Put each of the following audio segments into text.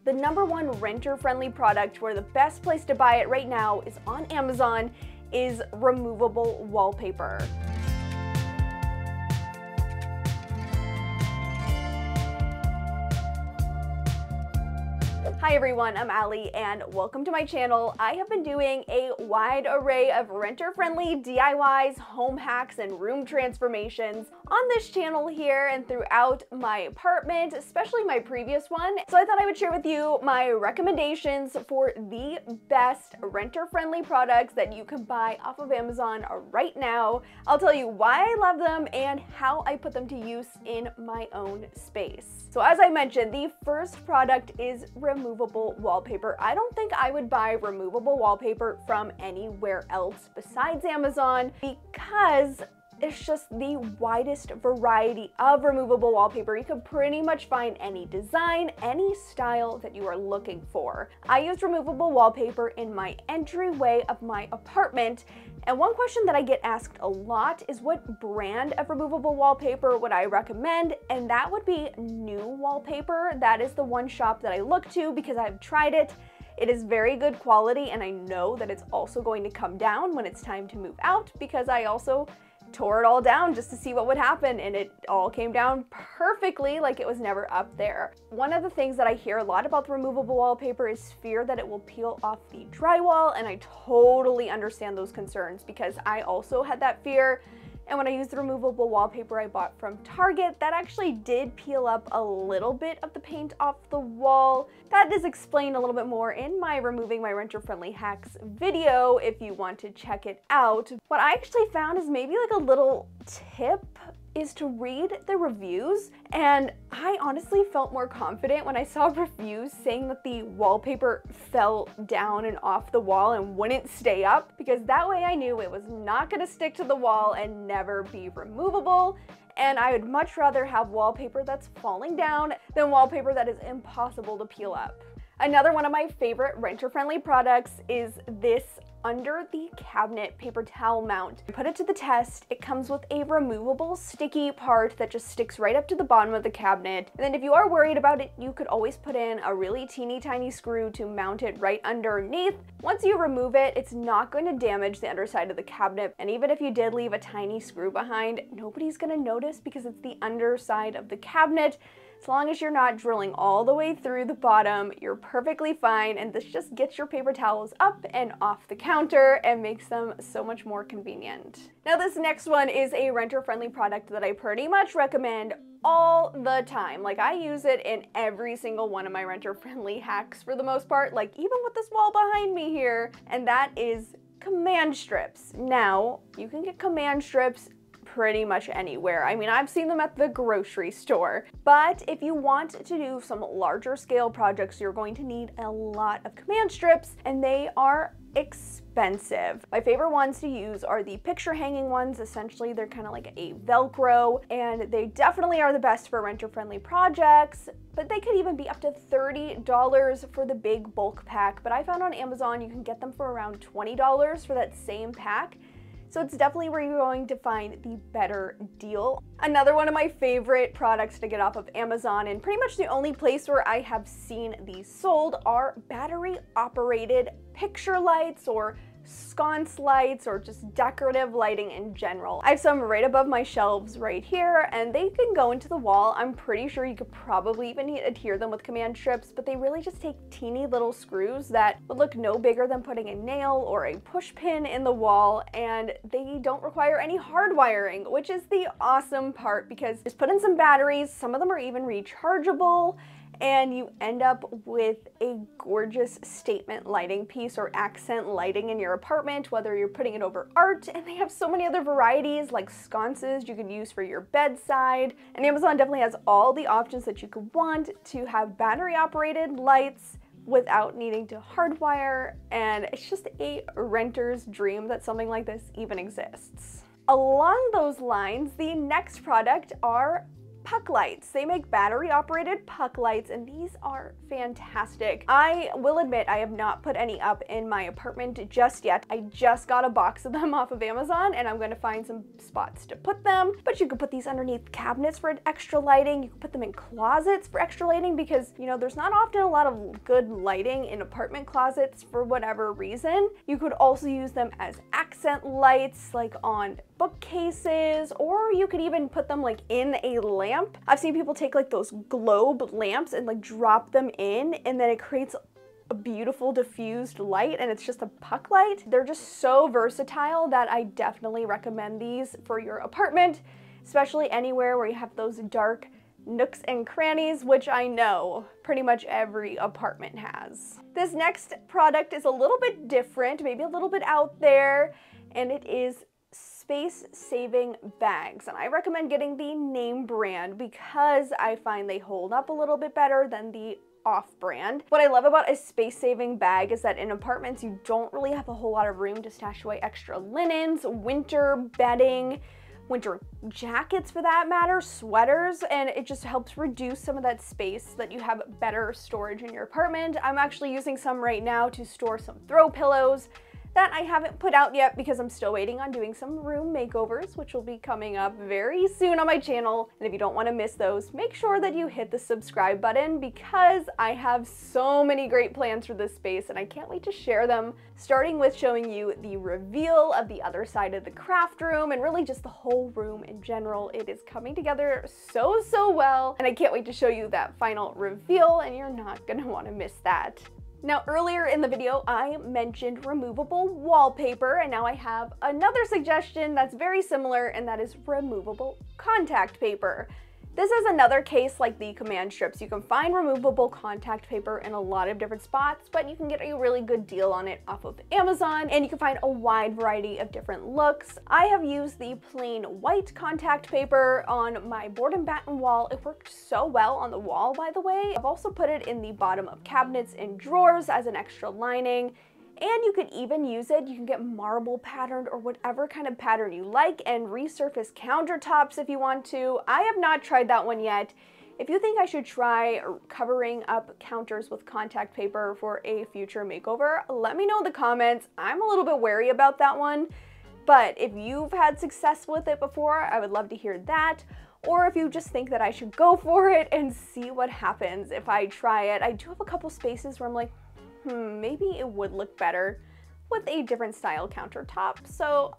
The #1 renter-friendly product where the best place to buy it right now is on Amazon is removable wallpaper. Hi everyone, I'm Alli and welcome to my channel. I have been doing a wide array of renter-friendly DIYs, home hacks, and room transformations on this channel here and throughout my apartment, especially my previous one. So I thought I would share with you my recommendations for the best renter-friendly products that you can buy off of Amazon right now. I'll tell you why I love them and how I put them to use in my own space. So as I mentioned, the first product is removable wallpaper. I don't think I would buy removable wallpaper from anywhere else besides Amazon because it's just the widest variety of removable wallpaper. You can pretty much find any design, any style that you are looking for. I use removable wallpaper in my entryway of my apartment, and one question that I get asked a lot is what brand of removable wallpaper would I recommend, and that would be New Wallpaper. That is the one shop that I look to because I've tried it. It is very good quality, and I know that it's also going to come down when it's time to move out because I also tore it all down just to see what would happen, and it all came down perfectly, like it was never up there. One of the things that I hear a lot about the removable wallpaper is fear that it will peel off the drywall, and I totally understand those concerns because I also had that fear. And when I used the removable wallpaper I bought from Target, that actually did peel up a little bit of the paint off the wall. That is explained a little bit more in my removing my renter-friendly hacks video if you want to check it out. What I actually found is maybe like a little tip is to read the reviews, and I honestly felt more confident when I saw reviews saying that the wallpaper fell down and off the wall and wouldn't stay up, because that way I knew it was not going to stick to the wall and never be removable. And I would much rather have wallpaper that's falling down than wallpaper that is impossible to peel up. Another one of my favorite renter-friendly products is this under the cabinet paper towel mount. Put it to the test. It comes with a removable sticky part that just sticks right up to the bottom of the cabinet. And then if you are worried about it, you could always put in a really teeny tiny screw to mount it right underneath. Once you remove it, it's not going to damage the underside of the cabinet. And even if you did leave a tiny screw behind, nobody's going to notice because it's the underside of the cabinet. As long as you're not drilling all the way through the bottom, you're perfectly fine, and this just gets your paper towels up and off the counter and makes them so much more convenient. Now this next one is a renter-friendly product that I pretty much recommend all the time. Like, I use it in every single one of my renter-friendly hacks for the most part, like even with this wall behind me here, and that is command strips. Now, you can get command strips pretty much anywhere. I mean, I've seen them at the grocery store, but if you want to do some larger scale projects, you're going to need a lot of command strips, and they are expensive. My favorite ones to use are the picture hanging ones. Essentially, they're kind of like a Velcro, and they definitely are the best for renter-friendly projects, but they could even be up to $30 for the big bulk pack. But I found on Amazon you can get them for around $20 for that same pack. So it's definitely where you're going to find the better deal. Another one of my favorite products to get off of Amazon, and pretty much the only place where I have seen these sold, are battery operated picture lights or sconce lights or just decorative lighting in general. I have some right above my shelves right here, and they can go into the wall. I'm pretty sure you could probably even adhere them with command strips, but they really just take teeny little screws that would look no bigger than putting a nail or a push pin in the wall, and they don't require any hard wiring, which is the awesome part because just put in some batteries. Some of them are even rechargeable, and you end up with a gorgeous statement lighting piece or accent lighting in your apartment, whether you're putting it over art. And they have so many other varieties like sconces you could use for your bedside. And Amazon definitely has all the options that you could want to have battery operated lights without needing to hardwire, and it's just a renter's dream that something like this even exists. Along those lines, the next product are puck lights. They make battery operated puck lights, and these are fantastic. I will admit I have not put any up in my apartment just yet. I just got a box of them off of Amazon, and I'm going to find some spots to put them. But you could put these underneath cabinets for extra lighting. You can put them in closets for extra lighting because, you know, there's not often a lot of good lighting in apartment closets for whatever reason. You could also use them as accent lights, like on bookcases, or you could even put them like in a lamp. I've seen people take like those globe lamps and like drop them in, and then it creates a beautiful diffused light, and it's just a puck light. They're just so versatile that I definitely recommend these for your apartment, especially anywhere where you have those dark nooks and crannies, which I know pretty much every apartment has. This next product is a little bit different, maybe a little bit out there, and it is space-saving bags. And I recommend getting the name brand because I find they hold up a little bit better than the off-brand. What I love about a space-saving bag is that in apartments you don't really have a whole lot of room to stash away extra linens, winter bedding, winter jackets for that matter, sweaters, and it just helps reduce some of that space that you have better storage in your apartment. I'm actually using some right now to store some throw pillows that I haven't put out yet because I'm still waiting on doing some room makeovers, which will be coming up very soon on my channel. And if you don't want to miss those, make sure that you hit the subscribe button because I have so many great plans for this space and I can't wait to share them, starting with showing you the reveal of the other side of the craft room and really just the whole room in general. It is coming together so well, and I can't wait to show you that final reveal, and you're not gonna want to miss that. Now, earlier in the video, I mentioned removable wallpaper, and now I have another suggestion that's very similar, and that is removable contact paper. This is another case like the command strips. You can find removable contact paper in a lot of different spots, but you can get a really good deal on it off of Amazon, and you can find a wide variety of different looks. I have used the plain white contact paper on my board and batten wall. It worked so well on the wall, by the way. I've also put it in the bottom of cabinets and drawers as an extra lining. And you could even use it, you can get marble patterned or whatever kind of pattern you like and resurface countertops if you want to. I have not tried that one yet. If you think I should try covering up counters with contact paper for a future makeover, let me know in the comments. I'm a little bit wary about that one, but if you've had success with it before, I would love to hear that. Or if you just think that I should go for it and see what happens if I try it. I do have a couple spaces where I'm like, maybe it would look better with a different style countertop. So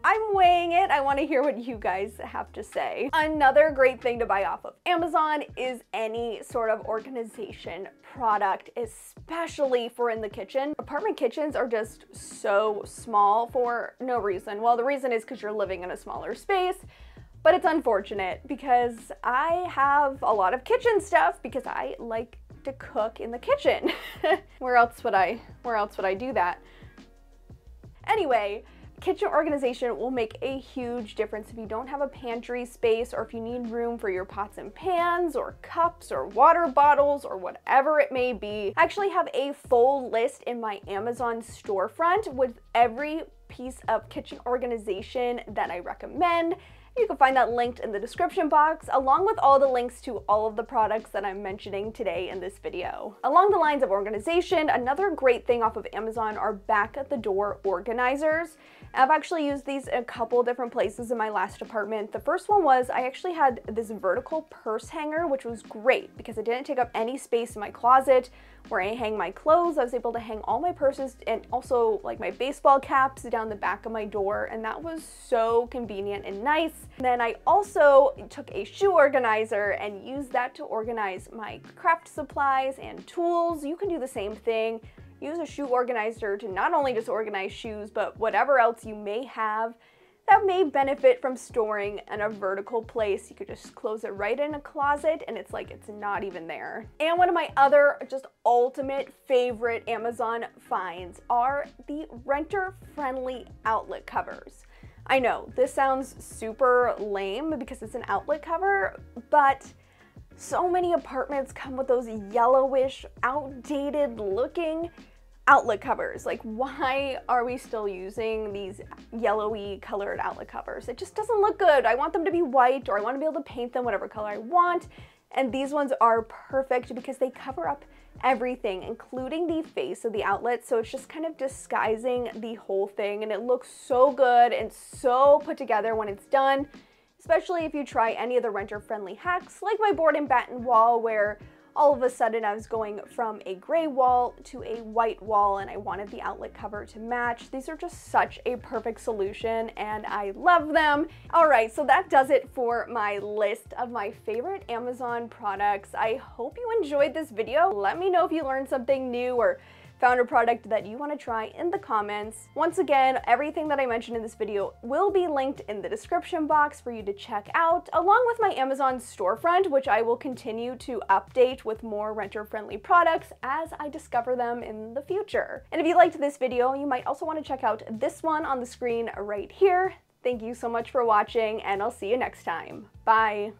I'm weighing it. I want to hear what you guys have to say. Another great thing to buy off of Amazon is any sort of organization product, especially for in the kitchen. Apartment kitchens are just so small for no reason. Well, the reason is because you're living in a smaller space, but it's unfortunate because I have a lot of kitchen stuff because I like to cook in the kitchen. Where else would I do that? Anyway, kitchen organization will make a huge difference if you don't have a pantry space or if you need room for your pots and pans or cups or water bottles or whatever it may be. I actually have a full list in my Amazon storefront with every piece of kitchen organization that I recommend. You can find that linked in the description box, along with all the links to all of the products that I'm mentioning today in this video. Along the lines of organization, another great thing off of Amazon are back at the door organizers. I've actually used these in a couple different places in my last apartment. The first one was I actually had this vertical purse hanger, which was great because it didn't take up any space in my closet where I hang my clothes. I was able to hang all my purses and also like my baseball caps down the back of my door, and that was so convenient and nice. And then I also took a shoe organizer and used that to organize my craft supplies and tools. You can do the same thing. Use a shoe organizer to not only just organize shoes, but whatever else you may have that may benefit from storing in a vertical place. You could just close it right in a closet and it's like it's not even there. And one of my other just ultimate favorite Amazon finds are the renter-friendly outlet covers. I know this sounds super lame because it's an outlet cover, but so many apartments come with those yellowish, outdated looking outlet covers. Like, why are we still using these yellowy colored outlet covers? It just doesn't look good. I want them to be white, or I want to be able to paint them whatever color I want. And these ones are perfect because they cover up everything, including the face of the outlet. So it's just kind of disguising the whole thing, and it looks so good and so put together when it's done, especially if you try any of the renter-friendly hacks, like my board and batten wall, where all of a sudden I was going from a gray wall to a white wall and I wanted the outlet cover to match. These are just such a perfect solution and I love them. All right, so that does it for my list of my favorite Amazon products. I hope you enjoyed this video. Let me know if you learned something new or found a product that you want to try in the comments. Once again, everything that I mentioned in this video will be linked in the description box for you to check out, along with my Amazon storefront, which I will continue to update with more renter-friendly products as I discover them in the future. And if you liked this video, you might also want to check out this one on the screen right here. Thank you so much for watching, and I'll see you next time. Bye!